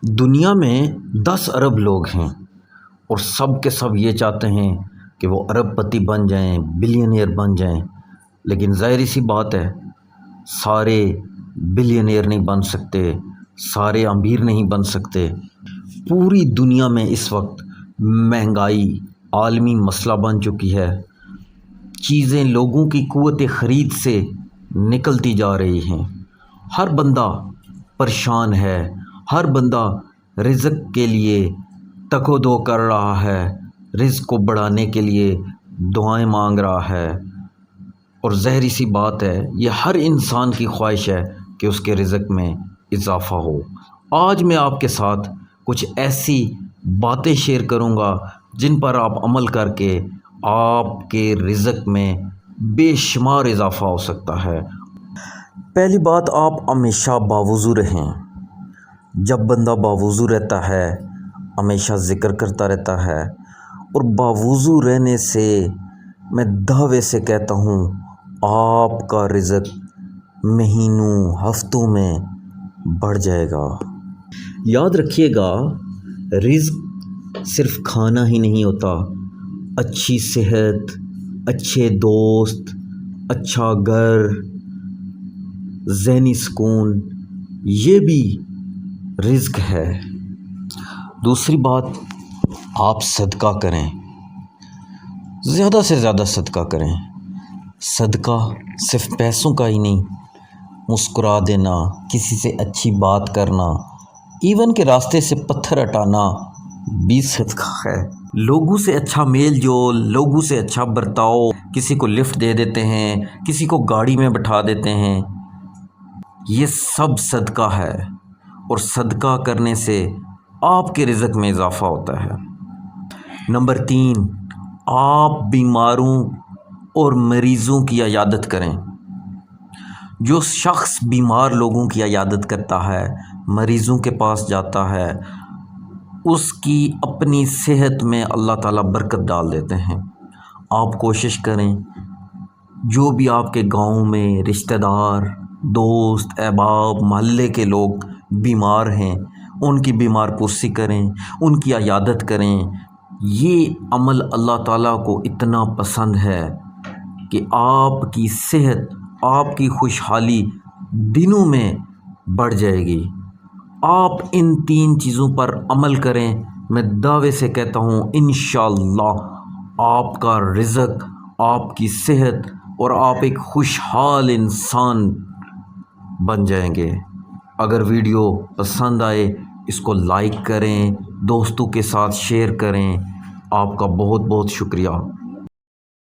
دنیا میں 10 ارب لوگ ہیں اور سب کے سب یہ چاہتے ہیں کہ وہ ارب پتی بن جائیں، بلینئر بن جائیں، لیکن ظاہری سی بات ہے سارے بلینئر نہیں بن سکتے، سارے امیر نہیں بن سکتے۔ پوری دنیا میں اس وقت مہنگائی عالمی مسئلہ بن چکی ہے، چیزیں لوگوں کی قوت خرید سے نکلتی جا رہی ہیں، ہر بندہ پریشان ہے، ہر بندہ رزق کے لیے تک و دو کر رہا ہے، رزق کو بڑھانے کے لیے دعائیں مانگ رہا ہے، اور ظاہری سی بات ہے یہ ہر انسان کی خواہش ہے کہ اس کے رزق میں اضافہ ہو۔ آج میں آپ کے ساتھ کچھ ایسی باتیں شیئر کروں گا جن پر آپ عمل کر کے آپ کے رزق میں بے شمار اضافہ ہو سکتا ہے۔ پہلی بات، آپ ہمیشہ باوضو رہیں۔ جب بندہ باوضو رہتا ہے ہمیشہ ذکر کرتا رہتا ہے، اور باوضو رہنے سے میں دعوے سے کہتا ہوں آپ کا رزق مہینوں ہفتوں میں بڑھ جائے گا۔ یاد رکھیے گا رزق صرف کھانا ہی نہیں ہوتا، اچھی صحت، اچھے دوست، اچھا گھر، ذہنی سکون، یہ بھی رزق ہے۔ دوسری بات، آپ صدقہ کریں، زیادہ سے زیادہ صدقہ کریں۔ صدقہ صرف پیسوں کا ہی نہیں، مسکرا دینا، کسی سے اچھی بات کرنا، ایون کہ راستے سے پتھر ہٹانا بھی صدقہ ہے۔ لوگوں سے اچھا میل جول، لوگوں سے اچھا برتاؤ، کسی کو لفٹ دے دیتے ہیں، کسی کو گاڑی میں بٹھا دیتے ہیں، یہ سب صدقہ ہے، اور صدقہ کرنے سے آپ کے رزق میں اضافہ ہوتا ہے۔ نمبر 3، آپ بیماروں اور مریضوں کی عیادت کریں۔ جو شخص بیمار لوگوں کی عیادت کرتا ہے، مریضوں کے پاس جاتا ہے، اس کی اپنی صحت میں اللہ تعالیٰ برکت ڈال دیتے ہیں۔ آپ کوشش کریں جو بھی آپ کے گاؤں میں رشتہ دار، دوست، احباب، محلے کے لوگ بیمار ہیں ان کی بیمار پرسی کریں، ان کی عیادت کریں۔ یہ عمل اللہ تعالیٰ کو اتنا پسند ہے کہ آپ کی صحت، آپ کی خوشحالی دنوں میں بڑھ جائے گی۔ آپ ان 3 چیزوں پر عمل کریں، میں دعوے سے کہتا ہوں انشاءاللہ آپ کا رزق، آپ کی صحت اور آپ ایک خوشحال انسان بن جائیں گے۔ اگر ویڈیو پسند آئے اس کو لائک کریں، دوستوں کے ساتھ شیئر کریں۔ آپ کا بہت بہت شکریہ۔